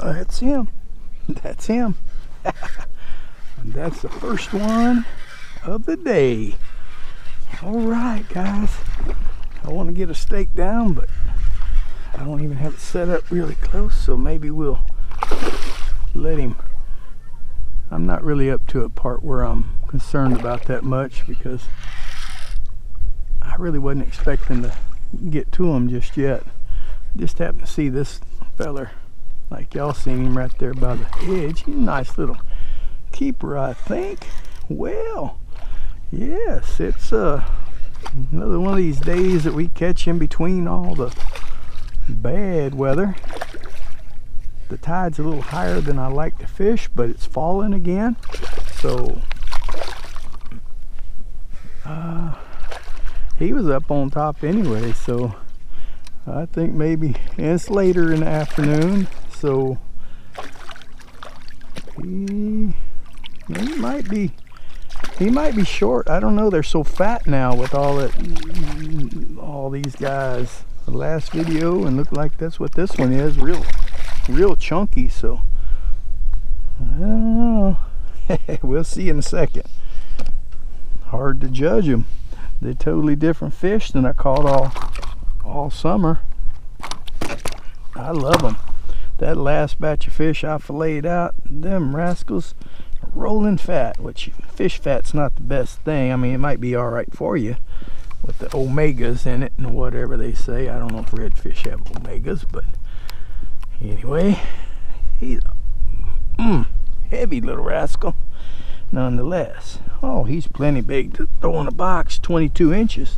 That's him. That's him. And that's the first one of the day. All right, guys. I want to get a stake down, but I don't even have it set up really close, so maybe we'll let him. I'm not really up to a part where I'm concerned about that much because I really wasn't expecting to get to him just yet. Just happened to see this feller, like y'all seen him right there by the edge. He's a nice little keeper, I think. Well, yes, it's another one of these days that we catch in between all the bad weather. The tide's a little higher than I like to fish, but it's falling again. So he was up on top anyway, so I think maybe, and it's later in the afternoon, so he might be short. I don't know, they're so fat now with all these guys. The last video, and look like that's what this one is, real chunky, so I don't know. We'll see in a second. Hard to judge them. They're totally different fish than I caught all summer. I love them. That last batch of fish I filleted out, them rascals rolling fat, which fish fat's not the best thing. I mean, it might be all right for you with the omegas in it and whatever they say. I don't know if redfish have omegas, but anyway, he's a heavy little rascal nonetheless. Oh, he's plenty big to throw in a box, 22 inches.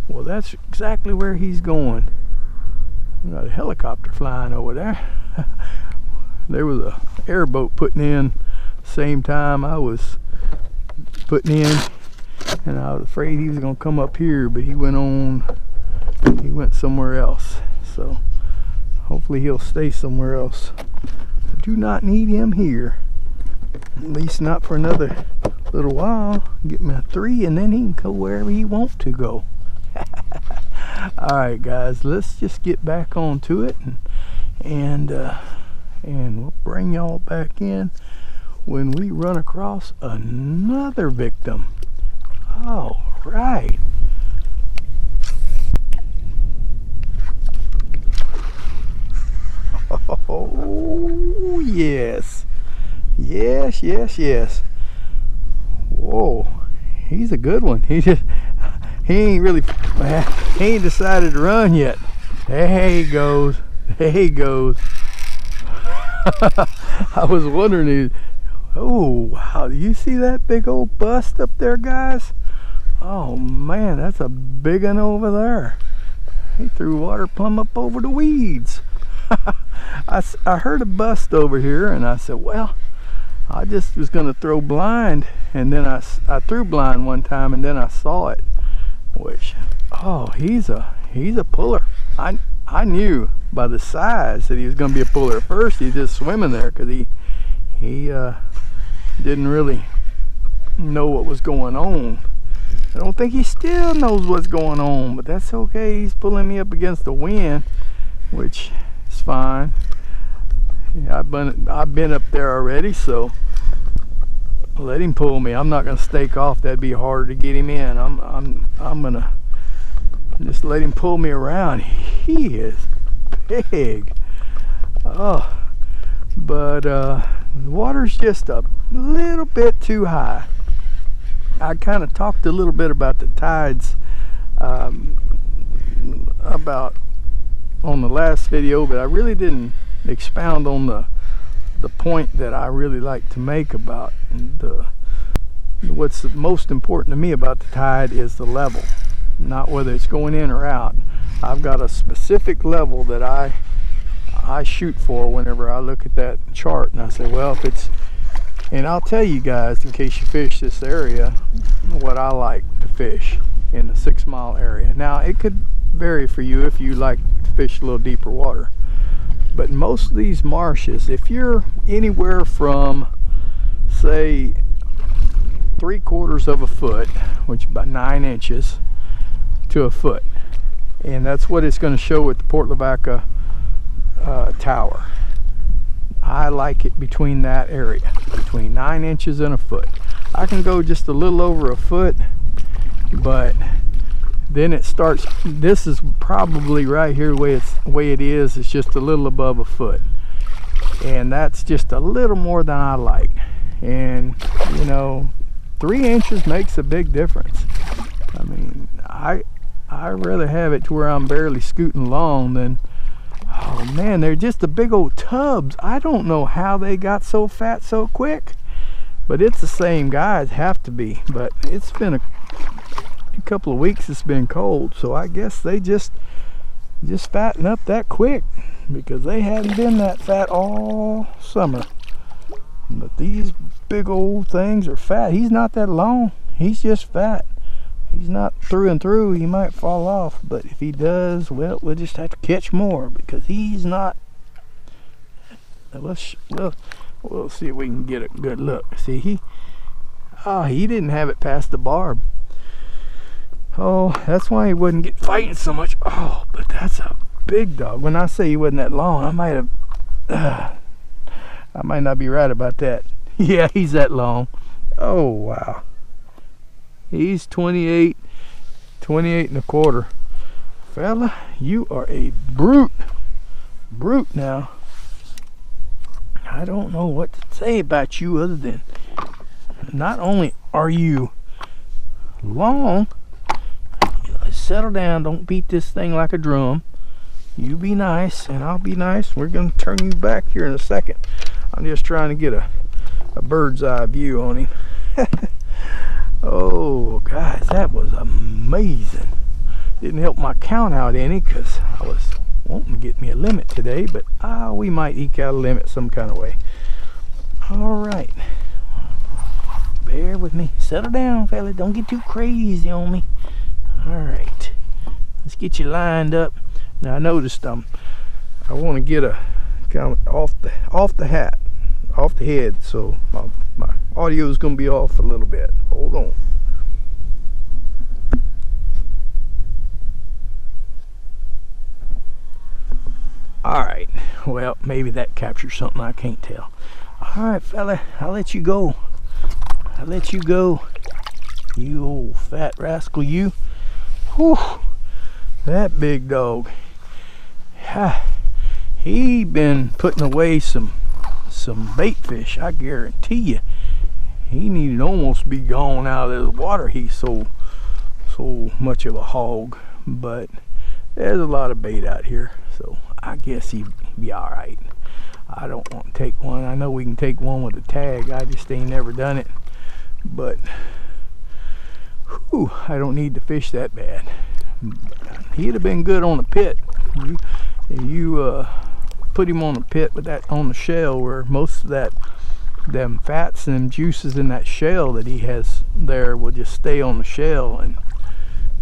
Well, that's exactly where he's going. We got a helicopter flying over there. There was a airboat putting in same time I was putting in, and I was afraid he was going to come up here, but he went somewhere else. So hopefully he'll stay somewhere else. I do not need him here, at least not for another little while. Get me a 3 and then he can go wherever he wants to go. Alright guys, let's just get back onto it, and we'll bring y'all back in when we run across another victim. All right. Oh yes, yes, yes, yes. Whoa, he's a good one. He ain't decided to run yet. There he goes. There he goes. I was wondering. Oh wow, do you see that big old bust up there, guys? Oh man, that's a big one over there. He threw water plumb up over the weeds. I heard a bust over here, and I said, well, I just was gonna throw blind, and then I threw blind one time, and then I saw it, which, oh, he's a puller. I knew by the size that he was gonna be a puller. At first he was just swimming there because he didn't really know what was going on. I don't think he still knows what's going on, but that's okay. He's pulling me up against the wind, which is fine. Yeah, I've been up there already, so let him pull me. I'm not gonna stake off. That'd be hard to get him in. I'm gonna just let him pull me around. He is big. Oh, but the water's just a little bit too high. I kind of talked a little bit about the tides about on the last video, but I really didn't expound on the point that I really like to make about what's most important to me about the tide is the level, not whether it's going in or out. I've got a specific level that I shoot for whenever I look at that chart, and I say, well, if it's, and I'll tell you guys, in case you fish this area, what I like to fish in the 6 mile area. Now it could vary for you if you like to fish a little deeper water, but most of these marshes, if you're anywhere from, say, 3/4 of a foot, which is about 9 inches, to a foot, and that's what it's going to show at the Port Lavaca tower. I like it between that area, between 9 inches and a foot. I can go just a little over a foot, but then it starts. This is probably right here the way it is. It's just a little above a foot, and that's just a little more than I like. And you know, 3 inches makes a big difference. I mean, I'd rather have it to where I'm barely scooting along than, oh man, they're just the big old tubs. I don't know how they got so fat so quick, but it's the same guys, have to be. But it's been a couple of weeks, it's been cold, so I guess they just fatten up that quick, because they hadn't been that fat all summer. But these big old things are fat. He's not that long, he's just fat. He's not through and through. He might fall off, but if he does, well, we'll just have to catch more, because he's not. We'll see if we can get a good look. See, he didn't have it past the barb. Oh, that's why he wouldn't get fighting so much. Oh, but that's a big dog. When I say he wasn't that long, I might not be right about that. Yeah, he's that long. Oh wow. He's 28 and a quarter. Fella, you are a brute now. I don't know what to say about you other than, not only are you long, settle down, don't beat this thing like a drum. You be nice and I'll be nice. We're gonna turn you back here in a second. I'm just trying to get a bird's eye view on him. Oh guys, that was amazing. Didn't help my count out any, because I was wanting to get me a limit today, but we might eke out a limit some kind of way. All right, bear with me. Settle down, fella, don't get too crazy on me. All right, let's get you lined up. Now I noticed I want to get a kind of off the head, so my audio is going to be off a little bit. Hold on. All right, well, maybe that captures something, I can't tell. All right, fella, I'll let you go. You old fat rascal, you. Whew, that big dog. He been putting away some bait fish, I guarantee you. He needed to almost be gone out of the water. He's so much of a hog, but there's a lot of bait out here, so I guess he'd be all right. I don't want to take one. I know we can take one with a tag. I just ain't never done it, but whew, I don't need to fish that bad. He'd have been good on the pit. You put him on a pit with that on the shell, where most of them fats and them juices in that shell that he has there will just stay on the shell. And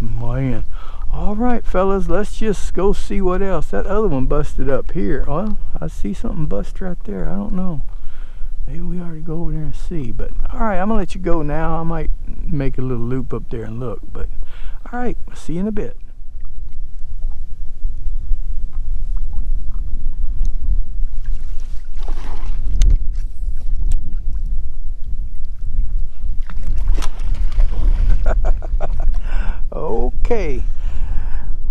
man, all right fellas, let's just go see what else. That other one busted up here. Well, I see something bust right there. I don't know, maybe we ought to go over there and see. But all right, I'm gonna let you go now. I might make a little loop up there and look, but all right, I'll see you in a bit. Okay.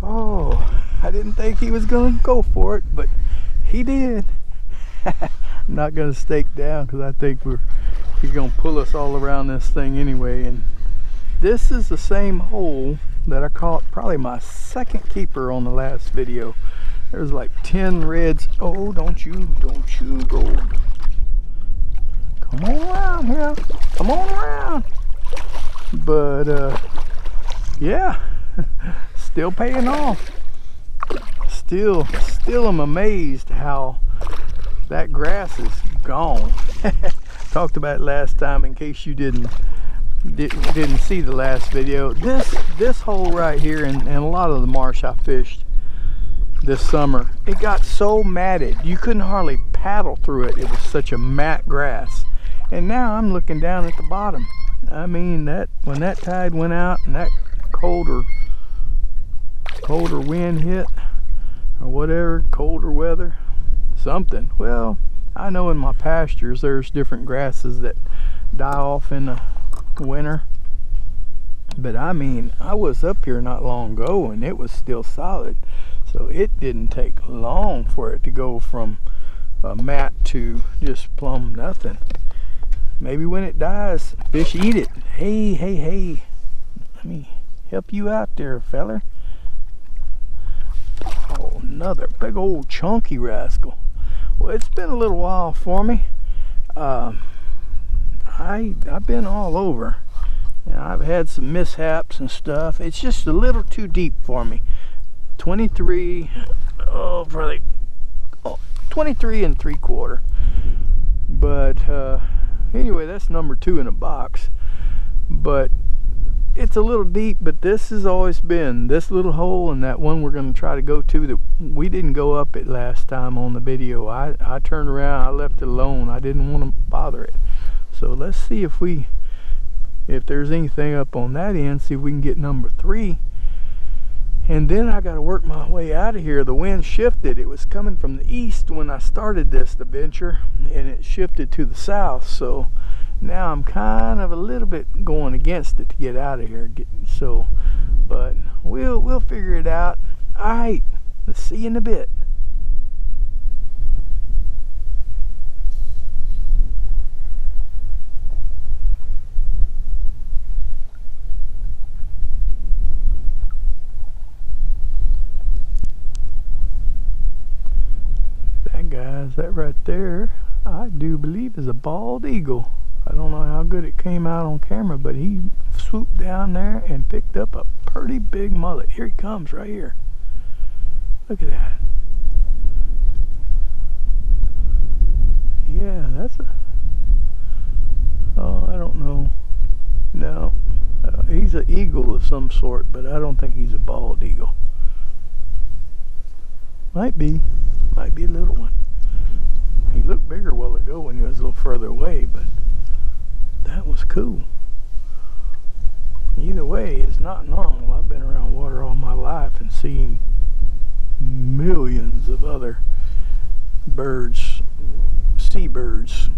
Oh, I didn't think he was gonna go for it, but he did. I'm not gonna stake down, because I think he's gonna pull us all around this thing anyway. And this is the same hole that I caught probably my second keeper on the last video. There's like 10 reds. Oh, don't you go. Come on around here. Come on around. But yeah, still paying off. Still am amazed how that grass is gone. Talked about it last time, in case you didn't see the last video. This hole right here, and a lot of the marsh I fished this summer, it got so matted you couldn't hardly paddle through it. It was such a matte grass. And now I'm looking down at the bottom. I mean, that when that tide went out and that colder wind hit, or whatever, colder weather, something, well, I know in my pastures there's different grasses that die off in the winter, but I mean, I was up here not long ago and it was still solid, so it didn't take long for it to go from a mat to just plumb nothing. Maybe when it dies, fish eat it. Hey, let me help you out there, feller. Oh, another big old chunky rascal. Well, it's been a little while for me. I've been all over. And I've had some mishaps and stuff. It's just a little too deep for me. 23, probably 23 3/4. But anyway, that's number 2 in a box. But it's a little deep, but this has always been this little hole, and that one we're going to try to go to that we didn't go up it last time on the video. I turned around, I left it alone. I didn't want to bother it. So let's see if there's anything up on that end, see if we can get number 3. And then I got to work my way out of here. The wind shifted. It was coming from the east when I started this adventure, and it shifted to the south. So now I'm kind of a little bit going against it to get out of here. But we'll figure it out. All right, let's see you in a bit. Guys, that right there, I do believe is a bald eagle. I don't know how good it came out on camera, but he swooped down there and picked up a pretty big mullet. Here he comes right here. Look at that. Yeah, that's I don't know. No, he's an eagle of some sort, but I don't think he's a bald eagle. Might be a little one. He looked bigger a while ago when he was a little further away, but that was cool. Either way, it's not normal. I've been around water all my life and seen millions of other birds, seabirds,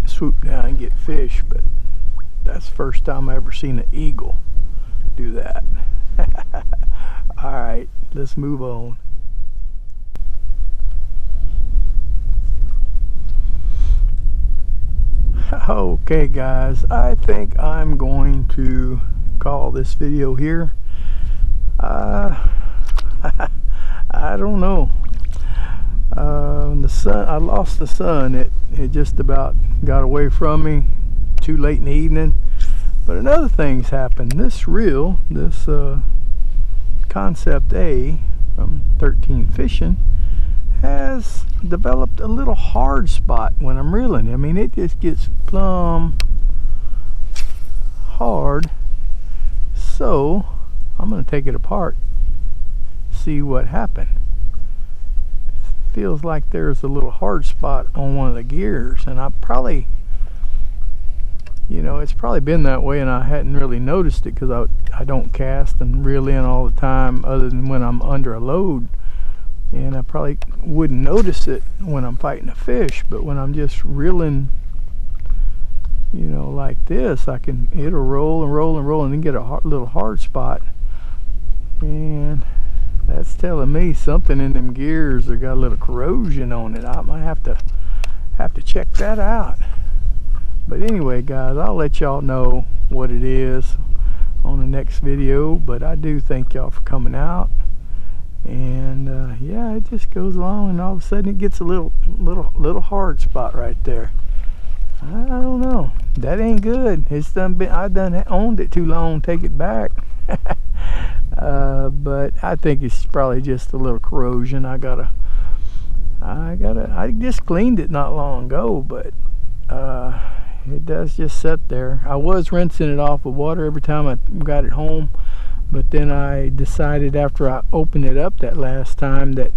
swoop down and get fish, but that's the first time I ever seen an eagle do that. All right, let's move on. Okay guys, I think I'm going to call this video here. I don't know. The sun, I lost the sun. It just about got away from me too late in the evening. But another thing's happened. This reel, this Concept A from 13 Fishing, has developed a little hard spot when I'm reeling. I mean, it just gets plumb hard. So I'm going to take it apart, see what happened. It feels like there's a little hard spot on one of the gears, and I probably, you know, it's probably been that way and I hadn't really noticed it because I don't cast and reel in all the time other than when I'm under a load. And I probably wouldn't notice it when I'm fighting a fish, but when I'm just reeling, you know, like this, it'll roll and roll and roll and then get a little hard spot. And that's telling me something in them gears that got a little corrosion on it. I might have to check that out. But anyway guys, I'll let y'all know what it is on the next video. But I do thank y'all for coming out. And yeah, it just goes along, and all of a sudden it gets a little hard spot right there. I don't know. That ain't good. It's I done owned it too long. Take it back. But I think it's probably just a little corrosion. I just cleaned it not long ago, but it does just sit there. I was rinsing it off with water every time I got it home. But then I decided after I opened it up that last time that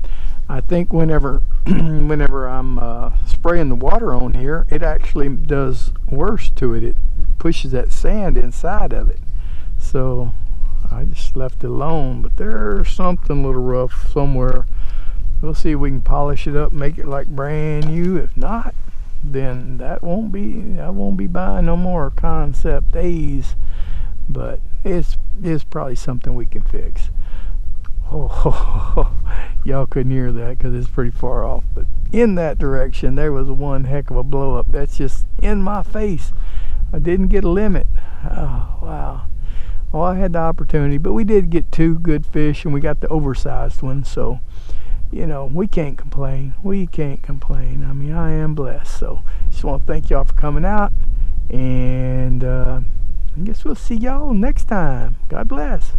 I think whenever I'm spraying the water on here, it actually does worse to it. It pushes that sand inside of it. So I just left it alone. But there's something a little rough somewhere. we'll see if we can polish it up, make it like brand new. If not, then I won't be buying no more Concept A's. But it's probably something we can fix. Oh, y'all couldn't hear that because it's pretty far off. But in that direction, there was one heck of a blow up. That's just in my face. I didn't get a limit. Oh, wow. Well, I had the opportunity, but we did get 2 good fish, and we got the oversized one. So, you know, we can't complain. We can't complain. I mean, I am blessed. So, just want to thank y'all for coming out. And I guess we'll see y'all next time. God bless.